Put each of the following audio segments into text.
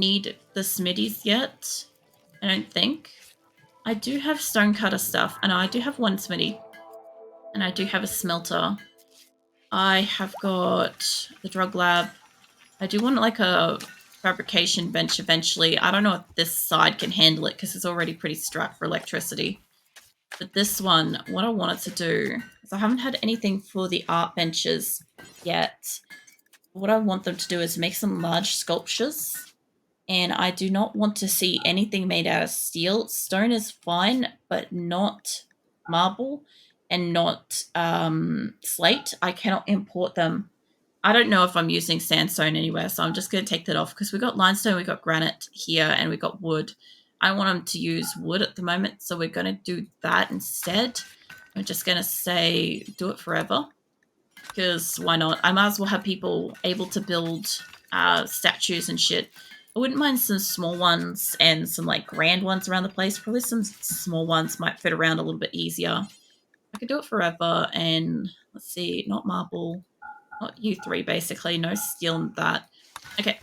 need the smithies yet. I don't think. I do have stonecutter stuff, and I do have one smithy. And I do have a smelter. I have got the drug lab. I do want like a fabrication bench eventually. I don't know if this side can handle it because it's already pretty strapped for electricity. But this one, what I wanted to do is I haven't had anything for the art benches yet. What I want them to do is make some large sculptures. And I do not want to see anything made out of steel. Stone is fine, but not marble and not slate. I cannot import them. I don't know if I'm using sandstone anywhere, so I'm just going to take that off because we got limestone, we got granite here, and we got wood. I want them to use wood at the moment, so we're going to do that instead. I'm just going to say do it forever because why not? I might as well have people able to build statues and shit. I wouldn't mind some small ones and some like grand ones around the place. Probably some small ones might fit around a little bit easier. I could do it forever and let's see, not marble. Not U3, basically. No steel in that. Okay.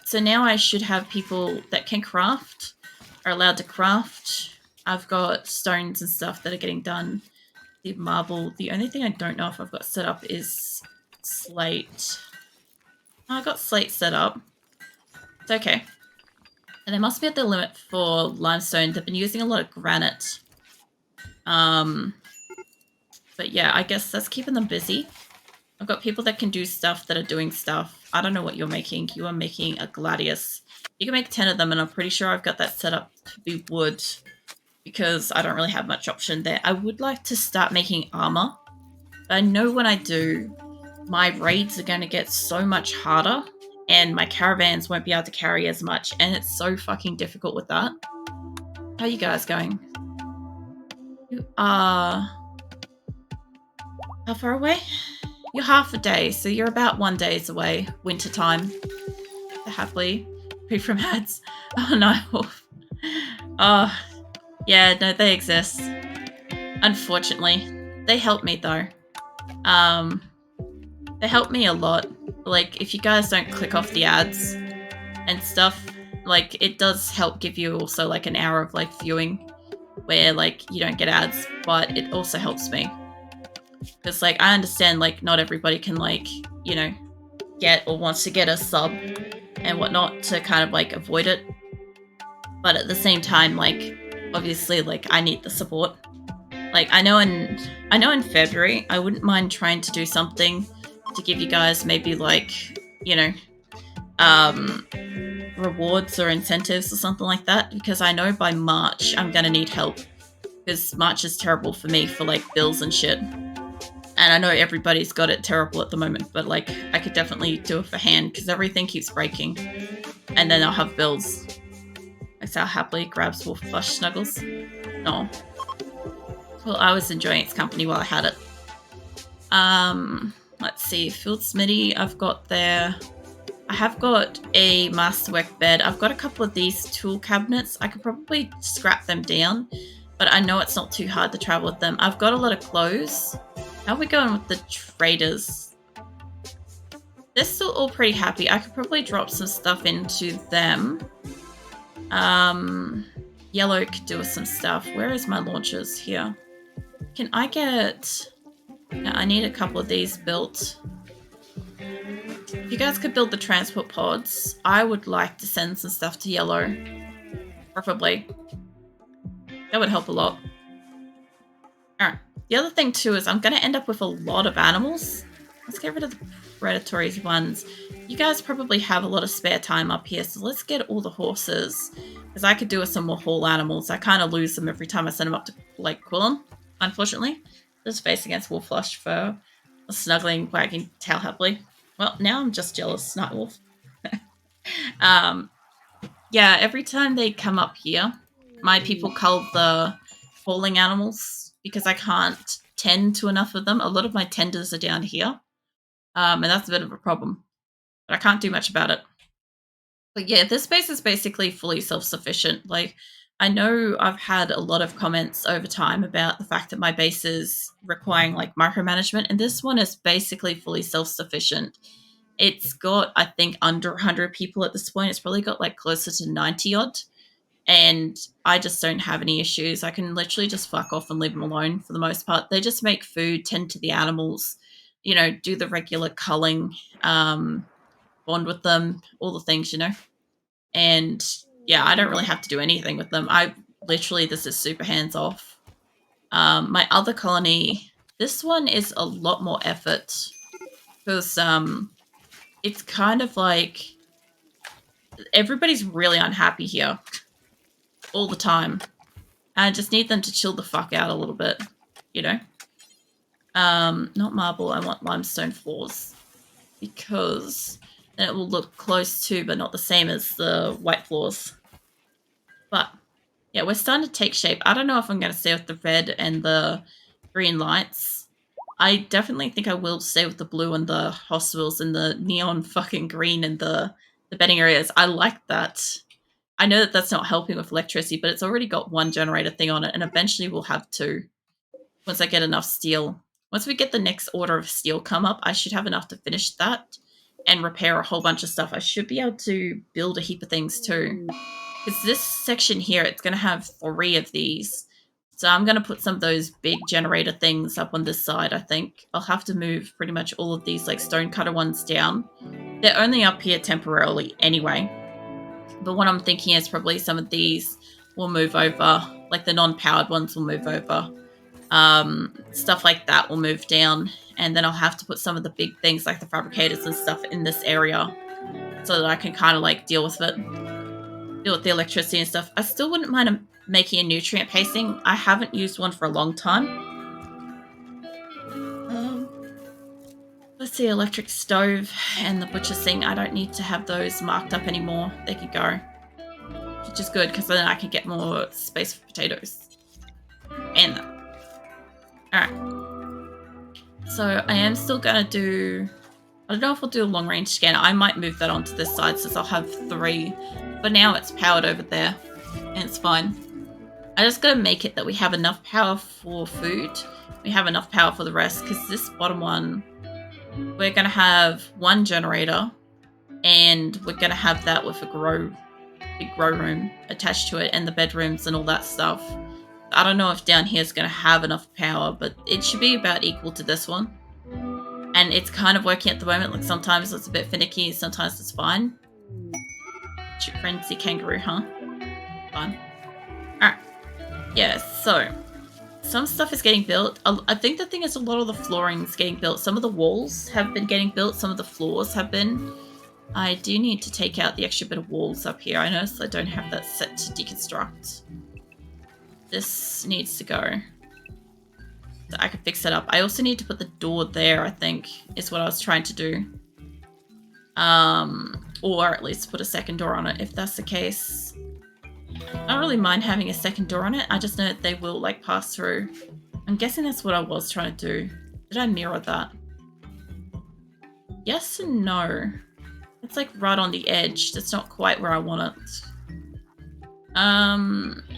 So now I should have people that can craft, are allowed to craft. I've got stones and stuff that are getting done. The marble. The only thing I don't know if I've got set up is slate. I got slate set up. It's okay. And they must be at the limit for limestone. They've been using a lot of granite. But yeah, I guess that's keeping them busy. I've got people that can do stuff that are doing stuff. I don't know what you're making. You are making a gladius. You can make 10 of them, and I'm pretty sure I've got that set up to be wood because I don't really have much option there. I would like to start making armor, but I know when I do, my raids are going to get so much harder, and my caravans won't be able to carry as much, and it's so fucking difficult with that. How are you guys going? You are... How far away? You're half a day, so you're about 1 day away. Wintertime. Happily. Free from ads. Oh no. Oh, yeah, no, they exist. Unfortunately. They help me though. They help me a lot. Like, if you guys don't click off the ads and stuff, like, it does help give you also like an hour of like viewing where like you don't get ads, but it also helps me. Because, like, I understand, like, not everybody can, like, you know, get or wants to get a sub and whatnot to kind of, like, avoid it. But at the same time, like, obviously, like, I need the support. Like, I know in February, I wouldn't mind trying to do something to give you guys maybe, like, you know, rewards or incentives or something like that. Because I know by March, I'm going to need help. Because March is terrible for me for, like, bills and shit. And I know everybody's got it terrible at the moment, but like I could definitely do it for hand because everything keeps breaking. And then I'll have bills. Like how happily grabs Wolf Plush Snuggles. No. Well, I was enjoying its company while I had it. Let's see. Field Smitty, I've got there. I have got a masterwork bed. I've got a couple of these tool cabinets. I could probably scrap them down, but I know it's not too hard to travel with them. I've got a lot of clothes. How are we going with the traders? They're still all pretty happy. I could probably drop some stuff into them. Yellow could do with some stuff. Where is my launchers? Here. Can I get... Yeah, I need a couple of these built. If you guys could build the transport pods, I would like to send some stuff to Yellow. Preferably. That would help a lot. Alright. The other thing too is I'm going to end up with a lot of animals. Let's get rid of the predatory ones. You guys probably have a lot of spare time up here, so let's get all the horses. Because I could do with some more haul animals. I kind of lose them every time I send them up to, like, Qulin, unfortunately. Just face against Wolf Flush for a snuggling, wagging tail happily. Well, now I'm just jealous, Night Wolf. Yeah, every time they come up here, my people cull the hauling animals. Because I can't tend to enough of them. A lot of my tenders are down here. And that's a bit of a problem. But I can't do much about it. But yeah, this base is basically fully self-sufficient. Like, I know I've had a lot of comments over time about the fact that my base is requiring, like, micromanagement. And this one is basically fully self-sufficient. It's got, I think, under 100 people at this point. It's probably got like closer to 90 odd. And I just don't have any issues. I can literally just fuck off and leave them alone for the most part. They just make food, tend to the animals, you know, do the regular culling, bond with them, all the things, you know. And yeah, I don't really have to do anything with them. This is super hands off. My other colony, this one is a lot more effort because it's kind of like everybody's really unhappy here all the time. I just need them to chill the fuck out a little bit, you know? Not marble, I want limestone floors because then it will look close to, but not the same as the white floors. But yeah, we're starting to take shape. I don't know if I'm going to stay with the red and the green lights. I definitely think I will stay with the blue and the hospitals and the neon fucking green and the bedding areas. I like that. I know that that's not helping with electricity, but it's already got one generator thing on it, and eventually we'll have two once I get enough steel. Once we get the next order of steel come up, I should have enough to finish that and repair a whole bunch of stuff. I should be able to build a heap of things too. Because this section here, it's going to have 3 of these. So I'm going to put some of those big generator things up on this side, I think. I'll have to move pretty much all of these like stonecutter ones down. They're only up here temporarily anyway. But what I'm thinking is probably some of these will move over, like the non-powered ones will move over. Stuff like that will move down, and then I'll have to put some of the big things like the fabricators and stuff in this area so that I can kind of like deal with it, deal with the electricity and stuff. I still wouldn't mind making a nutrient pasting. I haven't used one for a long time. Let's see, electric stove and the butcher sink. I don't need to have those marked up anymore. They can go, which is good because then I can get more space for potatoes and that. Alright. So I am still going to do... I don't know if I'll do a long-range scanner. I might move that onto this side since I'll have 3. But now it's powered over there. And it's fine. I just got to make it that we have enough power for food. We have enough power for the rest. Because this bottom one, we're going to have 1 generator. And we're going to have that with a big grow room attached to it. And the bedrooms and all that stuff. I don't know if down here is going to have enough power, but it should be about equal to this one. And it's kind of working at the moment. Like sometimes it's a bit finicky, sometimes it's fine. Frenzy kangaroo, huh? Fun. Alright. Yeah, so some stuff is getting built. I think the thing is a lot of the flooring is getting built. Some of the walls have been getting built. Some of the floors have been. I do need to take out the extra bit of walls up here. I noticed I don't have that set to deconstruct. This needs to go. So I can fix it up. I also need to put the door there, I think, is what I was trying to do. Or at least put a second door on it, if that's the case. I don't really mind having a second door on it. I just know that they will, like, pass through. I'm guessing that's what I was trying to do. Did I mirror that? Yes and no. It's, like, right on the edge. That's not quite where I want it.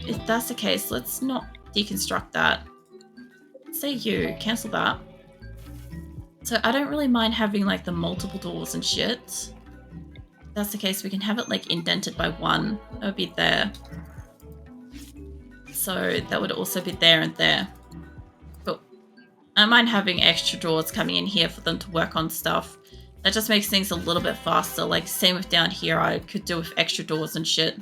If that's the case, let's not deconstruct that. Say you, cancel that. So I don't really mind having like the multiple doors and shit. If that's the case, we can have it like indented by 1. That would be there. So that would also be there and there. Cool. I don't mind having extra doors coming in here for them to work on stuff. That just makes things a little bit faster. Like same with down here, I could do with extra doors and shit.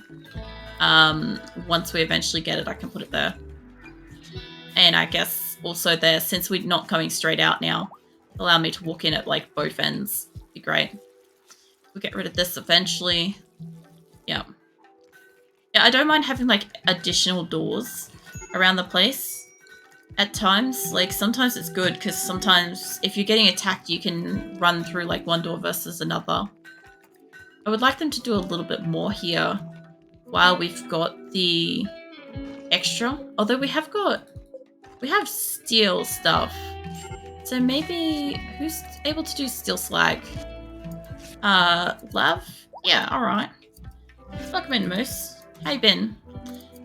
Once we eventually get it, I can put it there. And I guess also there, since we're not coming straight out now, allow me to walk in at like both ends. Be great. We'll get rid of this eventually. Yeah. Yeah, I don't mind having like additional doors around the place at times. Like sometimes it's good because sometimes if you're getting attacked, you can run through like one door versus another. I would like them to do a little bit more here while we've got the extra. Although we have steel stuff. So maybe who's able to do steel slag? Lav? Yeah, alright. Welcome in, Moose. How you been?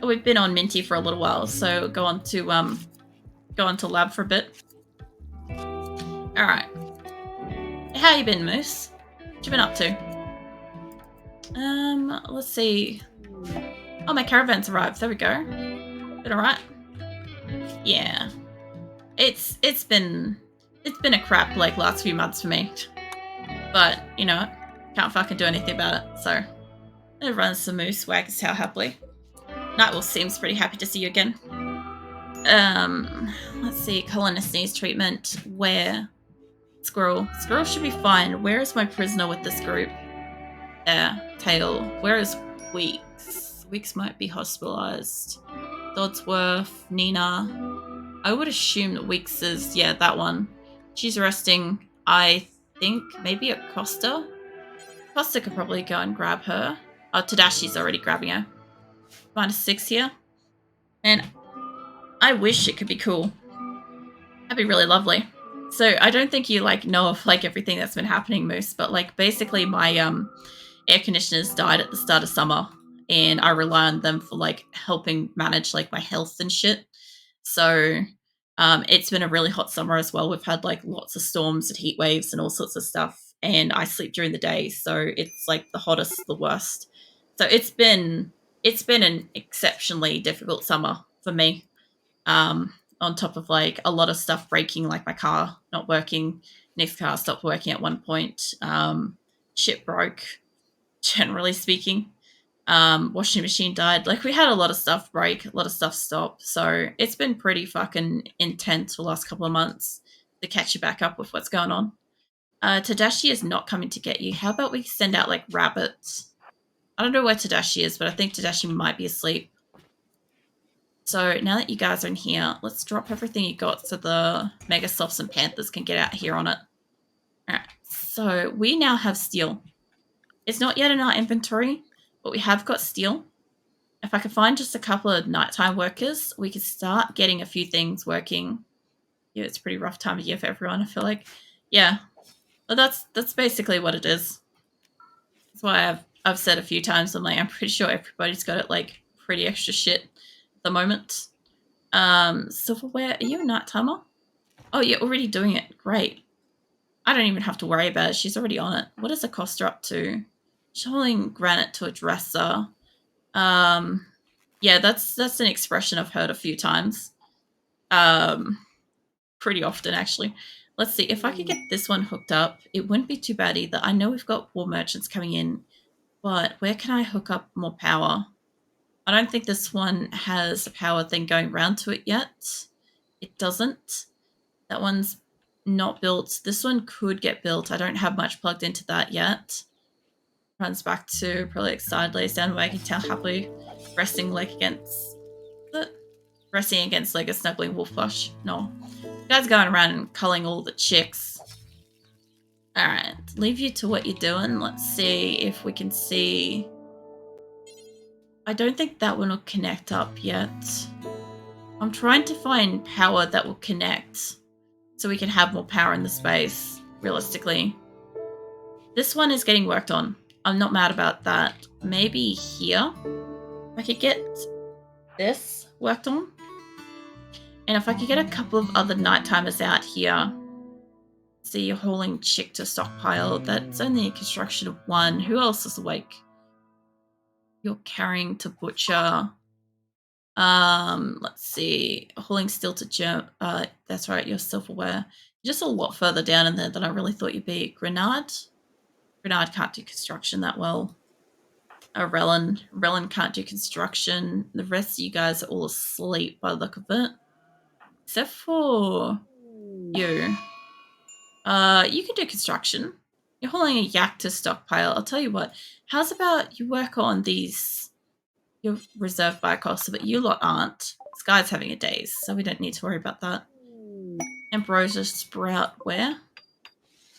Oh, we've been on Minty for a little while, so go on to Lab for a bit. Alright. How you been, Moose? What you been up to? Let's see. Oh, my caravan's arrived. There we go. Been alright? Yeah. It's been a crap like last few months for me. But, you know, can't fucking do anything about it, so everyone's some moose wags how happily. Nightwolf seems pretty happy to see you again. Let's see, Qulin sneeze treatment. Where? Squirrel. Squirrel should be fine. Where is my prisoner with this group? There. Tail. Where is Weeks? Weeks might be hospitalized. Dodsworth. Nina. I would assume that Weeks is, yeah, that one. She's resting. I think maybe at Costa? Costa could probably go and grab her. Oh, Tadashi's already grabbing her. -6 here. And I wish it could be cool. That'd be really lovely. So I don't think you like know of like everything that's been happening, Moose, but like basically my air conditioners died at the start of summer and I rely on them for like helping manage like my health and shit. So it's been a really hot summer as well. We've had like lots of storms and heat waves and all sorts of stuff. And I sleep during the day, so it's like the hottest, the worst. So it's been an exceptionally difficult summer for me. On top of like a lot of stuff breaking, like my car not working. Nick's car stopped working at one point. Shit broke, generally speaking. Washing machine died. Like we had a lot of stuff break, a lot of stuff stop. So it's been pretty fucking intense for the last couple of months to catch you back up with what's going on. Tadashi is not coming to get you. How about we send out like rabbits? I don't know where Tadashi is, but I think Tadashi might be asleep. So now that you guys are in here, let's drop everything you got so the Mega Softs and Panthers can get out here on it. Alright, so we now have steel. It's not yet in our inventory, but we have got steel. If I can find just a couple of nighttime workers, we can start getting a few things working. Yeah, it's a pretty rough time of year for everyone, I feel like. Yeah, but that's basically what it is. That's why I've said a few times, I'm like, I'm pretty sure everybody's got it like pretty extra shit at the moment. Silverware, are you a night timer? Oh, you're already doing it. Great. I don't even have to worry about it. She's already on it. What is Acosta up to? Showing granite to a dresser. Yeah, that's an expression I've heard a few times. Pretty often actually. Let's see, if I could get this one hooked up, it wouldn't be too bad either. I know we've got war merchants coming in, but where can I hook up more power? I don't think this one has a power thing going around to it yet. It doesn't. That one's not built. This one could get built. I don't have much plugged into that yet. Runs back to probably like side lays down wagging tail happily, resting leg against the resting against like a snuggling wolf plush. No. You guys going around and culling all the chicks. Alright, leave you to what you're doing. Let's see if we can see. I don't think that one will connect up yet. I'm trying to find power that will connect so we can have more power in the space, realistically. This one is getting worked on. I'm not mad about that. Maybe here I could get this worked on. And if I could get a couple of other night timers out here. See, you're hauling chick to stockpile. That's only a construction of one. Who else is awake? You're carrying to butcher. Let's see. Hauling steel to germ. That's right, you're self-aware. You're just a lot further down in there than I really thought you'd be. Grenade? Grenade can't do construction that well. Relin can't do construction. The rest of you guys are all asleep by the look of it. Except for you. You can do construction. You're hauling a yak to stockpile. I'll tell you what. How's about you work on these? You're reserved by a cost, but you lot aren't. This guy's having a daze, so we don't need to worry about that. Ambrosia sprout where?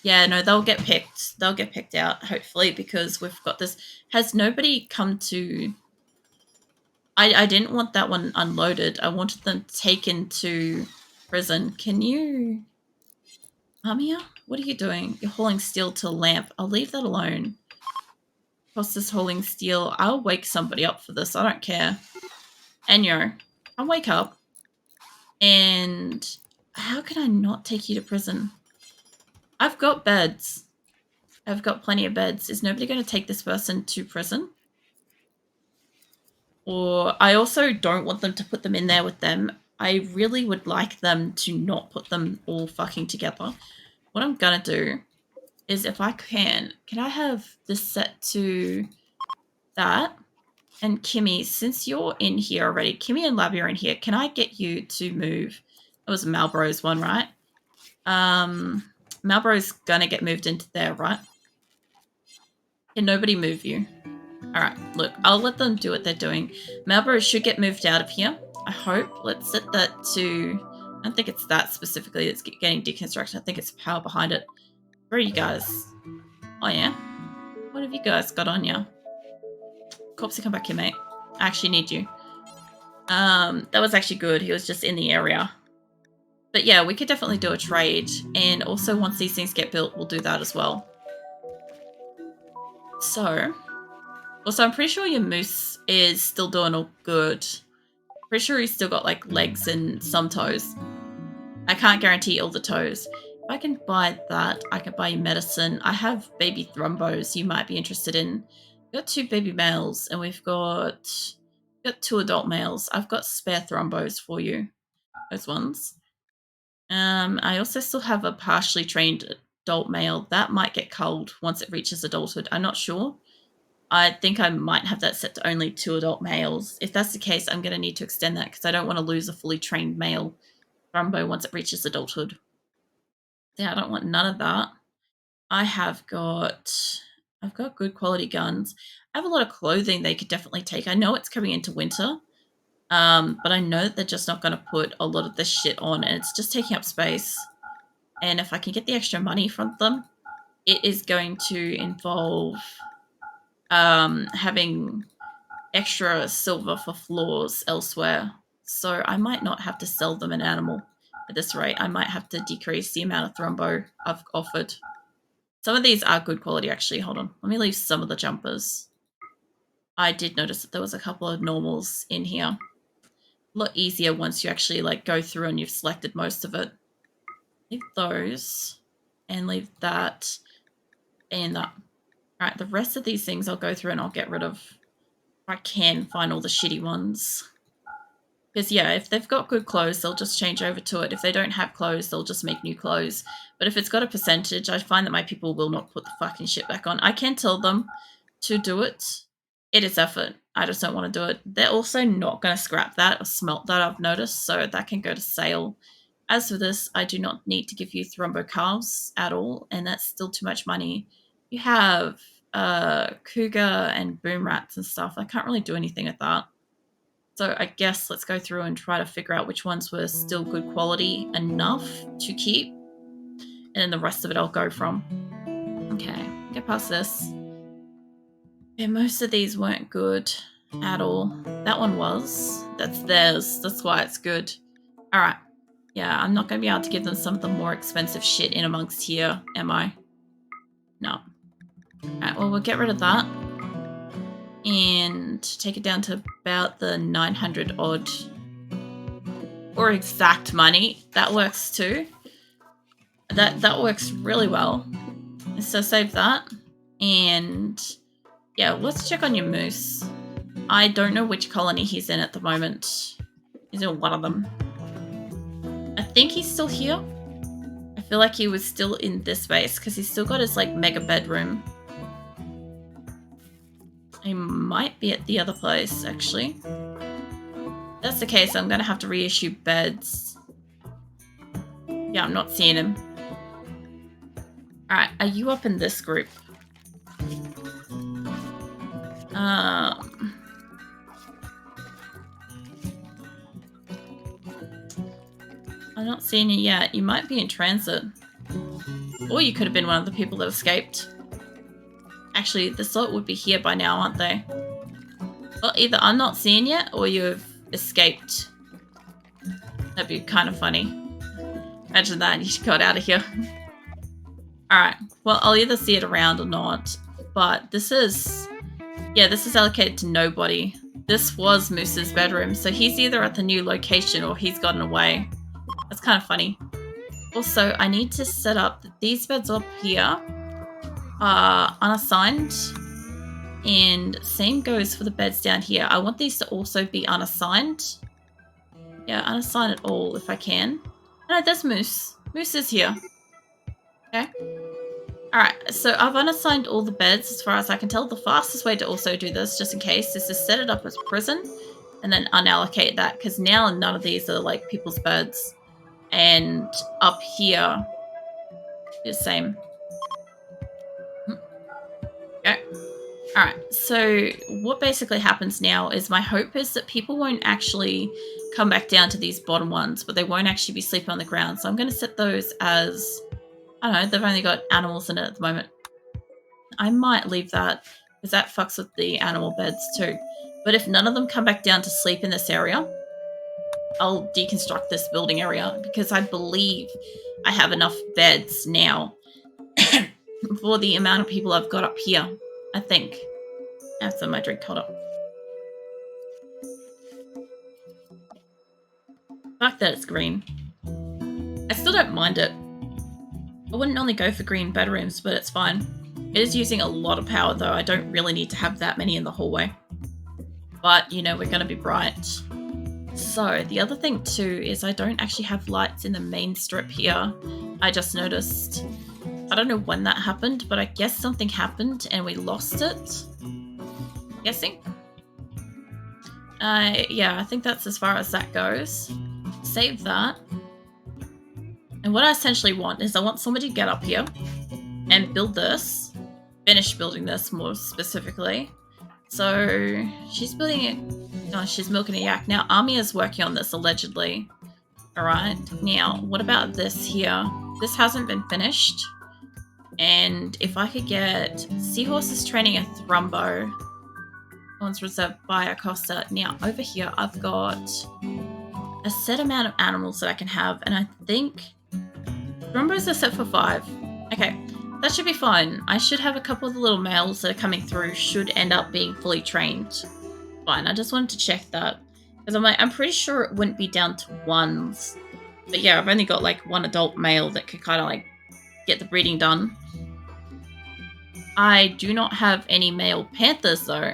Yeah, no, they'll get picked. They'll get picked out, hopefully, because we've got this. Has nobody come to... I didn't want that one unloaded. I wanted them taken to prison. Can you... Amia? What are you doing? You're hauling steel to a lamp. I'll leave that alone. Costa's hauling steel. I'll wake somebody up for this. I don't care. Enyo, I'll wake up. And how can I not take you to prison? I've got beds. I've got plenty of beds. Is nobody going to take this person to prison? Or I also don't want them to put them in there with them. I really would like them to not put them all fucking together. What I'm going to do is, if I can I have this set to that? And Kimmy, since you're in here already, Kimmy and Labby are in here. Can I get you to move? It was Malbro's one, right? Malbro's gonna get moved into there, right? Can nobody move you? All right, look, I'll let them do what they're doing. Malbro should get moved out of here, I hope. Let's set that to, I don't think it's that specifically that's getting deconstruction. I think it's power behind it. Where are you guys? Oh yeah? What have you guys got on you? Corpsey, come back here, mate. I actually need you. That was actually good. He was just in the area. But yeah, we could definitely do a trade. And also, once these things get built, we'll do that as well. So, also, I'm pretty sure your moose is still doing all good. Pretty sure he's still got, like, legs and some toes. I can't guarantee all the toes. If I can buy that, I can buy you medicine. I have baby thrumbos you might be interested in. We've got 2 baby males, and we've got 2 adult males. I've got spare thrumbos for you. Those ones. I also still have a partially trained adult male. That might get culled once it reaches adulthood. I'm not sure. I think I might have that set to only 2 adult males. If that's the case, I'm going to need to extend that because I don't want to lose a fully trained male thrumbo once it reaches adulthood. Yeah, I don't want none of that. I've got good quality guns. I have a lot of clothing they could definitely take. I know it's coming into winter, but I know that they're just not going to put a lot of this shit on, and it's just taking up space. And if I can get the extra money from them, it is going to involve having extra silver for floors elsewhere. So I might not have to sell them an animal at this rate. I might have to decrease the amount of thrumbo I've offered. Some of these are good quality, actually. Hold on. Let me leave some of the jumpers. I did notice that there was a couple of normals in here. A lot easier once you actually like go through and you've selected most of it. Leave those and leave that and that. All right, the rest of these things I'll go through and I'll get rid of. If I can find all the shitty ones. Because, yeah, if they've got good clothes, they'll just change over to it. If they don't have clothes, they'll just make new clothes. But if it's got a percentage, I find that my people will not put the fucking shit back on. I can tell them to do it. It is effort. I just don't want to do it. They're also not going to scrap that or smelt that, I've noticed. So that can go to sale. As for this, I do not need to give you thrumbo calves at all. And that's still too much money. You have cougar and boom rats and stuff. I can't really do anything with that. So I guess let's go through and try to figure out which ones were still good quality enough to keep. And then the rest of it I'll go from. Okay, get past this. Yeah, most of these weren't good at all. That one was. That's theirs. That's why it's good. All right. Yeah, I'm not going to be able to give them some of the more expensive shit in amongst here, am I? No. All right, well, we'll get rid of that. And take it down to about the 900 odd. Or exact money. That works too. That works really well. So save that. And yeah, let's check on your moose. I don't know which colony he's in at the moment. He's in one of them. I think he's still here. I feel like he was still in this space because he's still got his like mega bedroom. He might be at the other place, actually. If that's the case, I'm going to have to reissue beds. Yeah, I'm not seeing him. Alright, are you up in this group? I'm not seeing you yet. You might be in transit. Or you could have been one of the people that escaped. Actually, the sort would be here by now, aren't they? Well, either I'm not seeing yet, or you've escaped. That'd be kind of funny. Imagine that, you got out of here. Alright, well, I'll either see it around or not. But this is... Yeah, this is allocated to nobody. This was Moose's bedroom, so he's either at the new location or he's gotten away. That's kind of funny. Also, I need to set up these beds up here. are unassigned. And same goes for the beds down here. I want these to also be unassigned. Yeah, unassign it all if I can. No, there's Moose. Moose is here. Okay. Alright, so I've unassigned all the beds as far as I can tell. The fastest way to also do this, just in case, is to set it up as prison and then unallocate that, because now none of these are like people's beds. And up here, the same. Okay. Alright, so what basically happens now is my hope is that people won't actually come back down to these bottom ones, but they won't actually be sleeping on the ground. So I'm going to set those as, I don't know, they've only got animals in it at the moment. I might leave that because that fucks with the animal beds too. But if none of them come back down to sleep in this area, I'll deconstruct this building area because I believe I have enough beds now for the amount of people I've got up here, I think. After my drink, hold up. Fuck that it's green. I still don't mind it. I wouldn't only go for green bedrooms, but it's fine. It is using a lot of power though. I don't really need to have that many in the hallway. But, you know, we're going to be bright. So, the other thing too is I don't actually have lights in the main strip here. I just noticed. I don't know when that happened, but I guess something happened and we lost it. Guessing? Yeah, I think that's as far as that goes. Save that. And what I essentially want is I want somebody to get up here and build this. Finish building this more specifically. So she's building it. Oh, she's milking a yak. Now Amia's working on this allegedly. Alright. Now, what about this here? This hasn't been finished. And if I could get Seahorse is training a Thrumbo. One's reserved by Acosta. Now over here I've got a set amount of animals that I can have, and I think Thrumbos are set for 5. Okay, that should be fine. I should have a couple of the little males that are coming through should end up being fully trained. Fine, I just wanted to check that. Because I'm pretty sure it wouldn't be down to ones. But yeah, I've only got like one adult male that could kind of like get the breeding done. I do not have any male panthers though.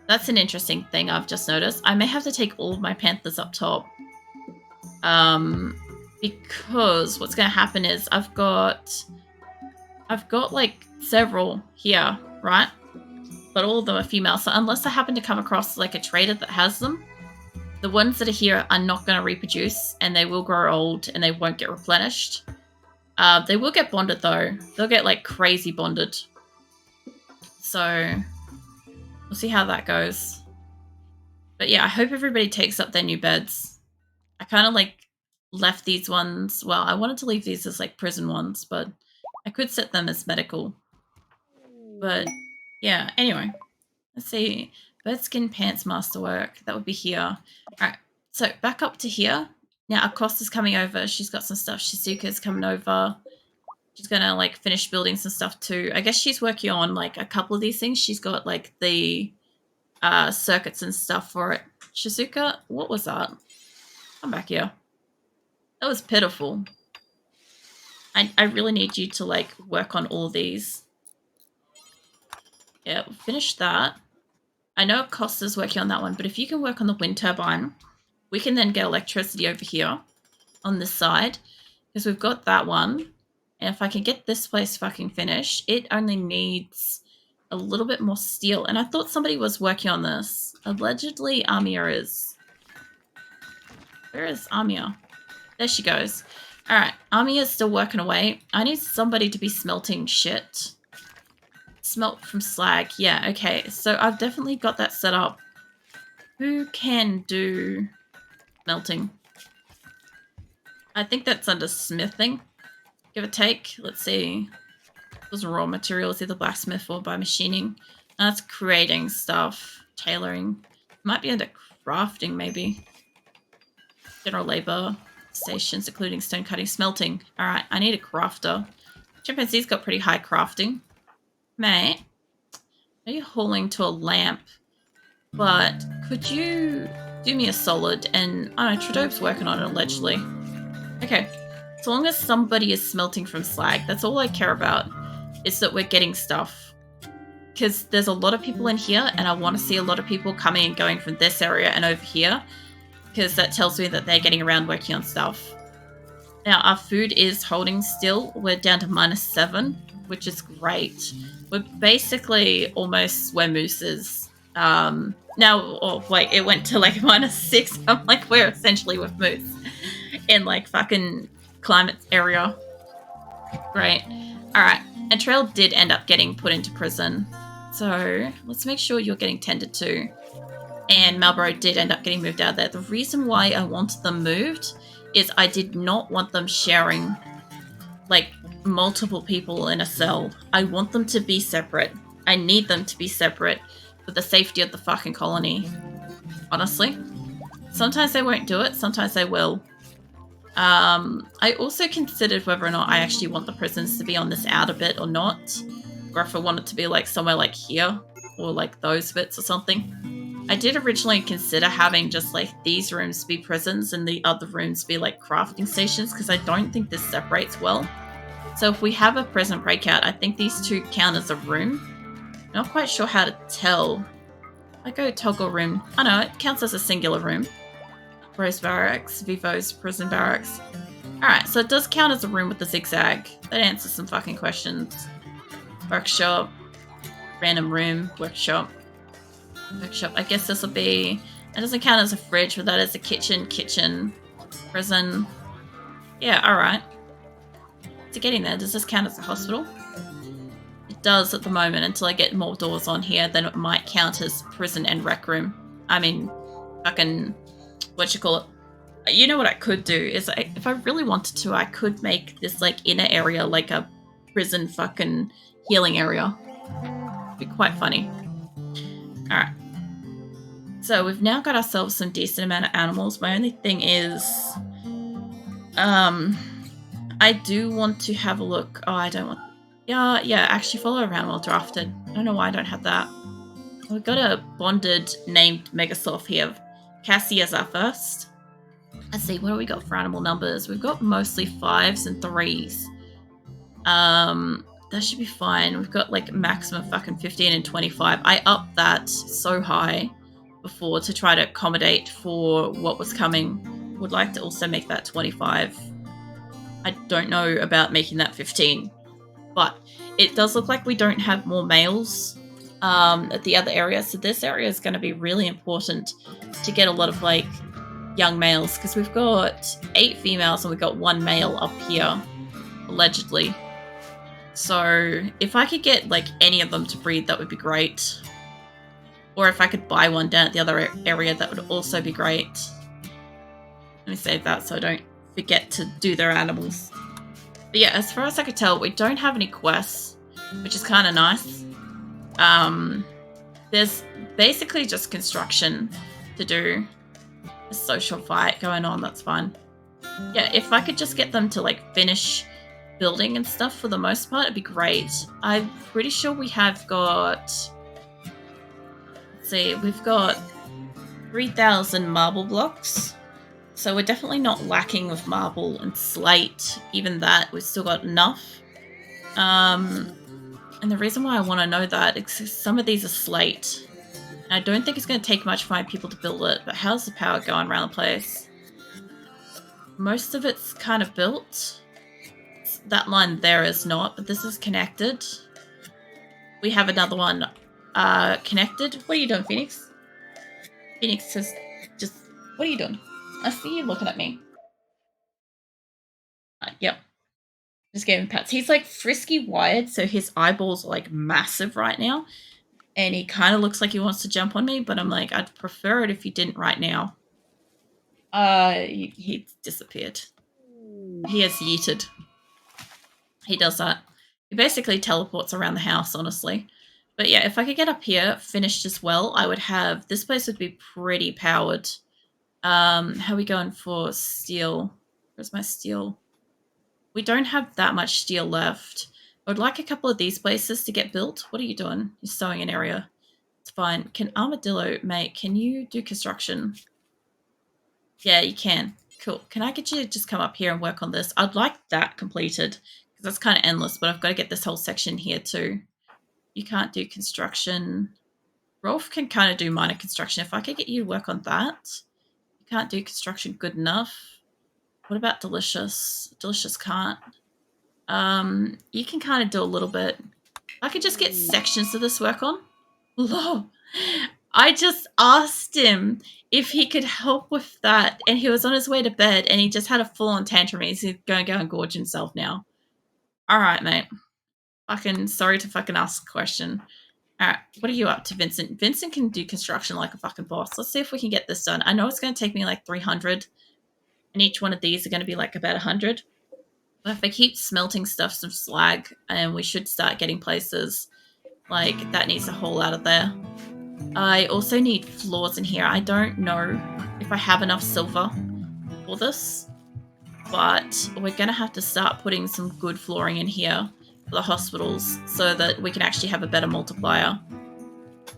That's an interesting thing I've just noticed. I may have to take all of my panthers up top. Because what's going to happen is I've got like several here, right? But all of them are female. So unless I happen to come across like a trader that has them, the ones that are here are not going to reproduce and they will grow old and they won't get replenished. They will get bonded though. They'll get like crazy bonded. So we'll see how that goes. But yeah, I hope everybody takes up their new beds. I kind of like left these ones. Well, I wanted to leave these as like prison ones, but I could set them as medical. But yeah, anyway. Let's see. Bird skin pants masterwork. That would be here. Alright, so back up to here. Now Acosta's coming over. She's got some stuff. Shizuka's coming over. She's gonna like finish building some stuff too. I guess she's working on like a couple of these things. She's got like the circuits and stuff for it. Shizuka, what was that? Come back here. That was pitiful. I really need you to like work on all these. Yeah, we'll finish that. I know Costa's working on that one, but if you can work on the wind turbine, we can then get electricity over here on this side because we've got that one. And if I can get this place fucking finished, it only needs a little bit more steel. And I thought somebody was working on this. Allegedly, Amia is. Where is Amia? There she goes. All right, Amia's still working away. I need somebody to be smelting shit. Smelt from slag. Yeah, okay. So I've definitely got that set up. Who can do melting? I think that's under smithing. Give or take. Let's see. Those raw materials, either blacksmith or by machining. That's creating stuff. Tailoring. Might be under crafting, maybe. General labor. Stations, including stone cutting, smelting. Alright, I need a crafter. Chimpanzee's got pretty high crafting. Mate, are you hauling to a lamp? But could you do me a solid? And I don't know, Trudeau's working on it allegedly. Okay, as long as somebody is smelting from slag, that's all I care about. is that we're getting stuff. Because there's a lot of people in here, and I want to see a lot of people coming and going from this area and over here, because that tells me that they're getting around working on stuff. Now, our food is holding still. We're down to -7, which is great. We're basically almost where Moose is. Now, oh, wait, it went to like -6. I'm like, we're essentially with Moose in like fucking climate area. Great. All right. And Trail did end up getting put into prison. So let's make sure you're getting tended to. And Marlborough did end up getting moved out there. The reason why I wanted them moved is I did not want them sharing like multiple people in a cell. I want them to be separate. I need them to be separate for the safety of the fucking colony. Honestly. Sometimes they won't do it, sometimes they will. I also considered whether or not I actually want the prisons to be on this outer bit or not. Or if I want it to be like somewhere like here or like those bits or something. I did originally consider having just like these rooms be prisons and the other rooms be like crafting stations because I don't think this separates well. So if we have a prison breakout, I think these two count as a room. I'm not quite sure how to tell. I go toggle room. Oh no, it counts as a singular room. Rose Barracks, Vivo's prison barracks. Alright, so it does count as a room with the zigzag. That answers some fucking questions. Workshop. Random room. Workshop. Workshop. I guess this will be... It doesn't count as a fridge, but that is a kitchen. Kitchen. Prison. Yeah, alright. To getting there, does this count as a hospital? It does at the moment until I get more doors on here, then it might count as prison and rec room. I mean, fucking... What you call it? You know what I could do is if I really wanted to, I could make this like inner area like a prison fucking healing area. It'd be quite funny. Alright. So we've now got ourselves some decent amount of animals. My only thing is I do want to have a look. Oh, I don't want... Yeah, actually follow around while drafted. I don't know why I don't have that. We've got a bonded named Megasloth here. Cassie as our first. Let's see, what do we got for animal numbers? We've got mostly 5s and 3s. That should be fine. We've got like maximum fucking 15 and 25. I upped that so high before to try to accommodate for what was coming. Would like to also make that 25. I don't know about making that 15. But it does look like we don't have more males at the other area, so this area is going to be really important to get a lot of like young males because we've got 8 females and we've got 1 male up here allegedly. So if I could get like any of them to breed, that would be great. Or if I could buy one down at the other area, that would also be great. Let me save that so I don't forget to do their animals. But yeah, as far as I could tell, we don't have any quests, which is kind of nice. There's basically just construction to do. A social fight going on, that's fine. Yeah, if I could just get them to like finish building and stuff for the most part, it'd be great. I'm pretty sure we have got... Let's see, we've got 3,000 marble blocks. So we're definitely not lacking with marble and slate. Even that, we've still got enough. And the reason why I want to know that is because some of these are slate. And I don't think it's going to take much for my people to build it, but how's the power going around the place? Most of it's kind of built. That line there is not, but this is connected. We have another one connected. What are you doing, Phoenix? Phoenix is just... What are you doing? I see you looking at me. Yep. Just gave him pats. He's like frisky wired, so his eyeballs are like massive right now. And he kind of looks like he wants to jump on me, but I'm like, I'd prefer it if you didn't right now. He disappeared. He has yeeted. He does that. He basically teleports around the house, honestly. But yeah, if I could get up here finished as well, I would have... This place would be pretty powered. How are we going for steel? Where's my steel? We don't have that much steel left. I would like a couple of these places to get built. What are you doing? You're sewing an area. It's fine. Can Armadillo, mate, can you do construction? Yeah, you can. Cool. Can I get you to just come up here and work on this? I'd like that completed because That's kind of endless, but I've got to get this whole section here too. You can't do construction. Rolf can kind of do minor construction. If I could get you to work on that. You can't do construction good enough. What about Delicious? Delicious can't. You can kind of do a little bit. I could just get sections of this work on. Lol. I just asked him if he could help with that, and he was on his way to bed, and he just had a full-on tantrum. He's going to go and gorge himself now. All right, mate. Fucking sorry to fucking ask a question. All right, what are you up to, Vincent? Vincent can do construction like a fucking boss. Let's see if we can get this done. I know it's going to take me like 300, and each one of these are going to be like about 100. But if I keep smelting stuff, some slag, and we should start getting places. Like, that needs a hole out of there. I also need floors in here. I don't know if I have enough silver for this, but we're going to have to start putting some good flooring in here for the hospitals so that we can actually have a better multiplier.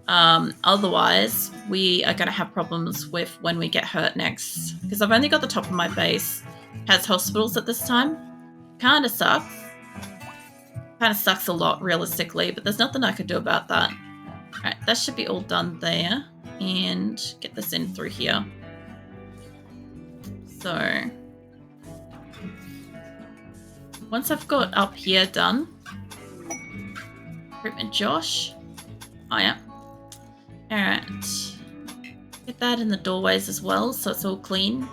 Otherwise, we are going to have problems with when we get hurt next. Because I've only got the top of my base has hospitals at this time. Kind of sucks. Kind of sucks a lot, realistically, but there's nothing I can do about that. Alright, that should be all done there. And get this in through here. So, once I've got up here done, recruitment Josh. Oh yeah. Alright. Get that in the doorways as well, so it's all clean.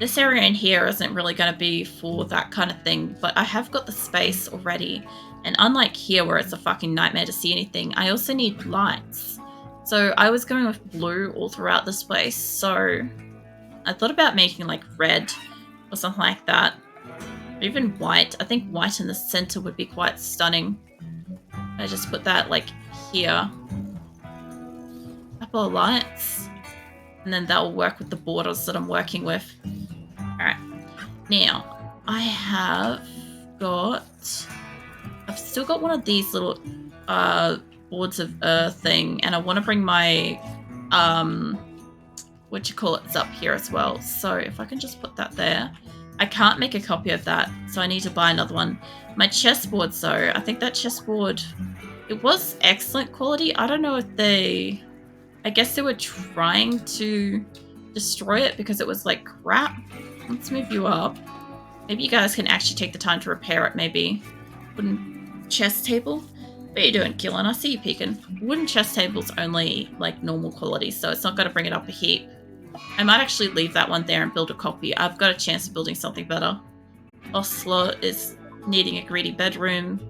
This area in here isn't really going to be for that kind of thing, but I have got the space already. And unlike here where it's a fucking nightmare to see anything, I also need lights. So I was going with blue all throughout this place, so I thought about making like red or something like that. Or even white. I think white in the center would be quite stunning. I just put that like here. Couple of lights. And then that will work with the borders that I'm working with. Alright. Now, I've still got one of these little boards of earth thing, and I want to bring my it's up here as well. So if I can just put that there. I can't make a copy of that, so I need to buy another one. My chessboard, though, I think that chessboard, it was excellent quality. I don't know if I guess they were trying to destroy it because it was like crap. Let's move you up. Maybe you guys can actually take the time to repair it, maybe. Wooden chess table? What are you doing, Qulin? I see you peeking. Wooden chess table's only like normal quality, so it's not going to bring it up a heap. I might actually leave that one there and build a copy. I've got a chance of building something better. Osler is needing a greedy bedroom.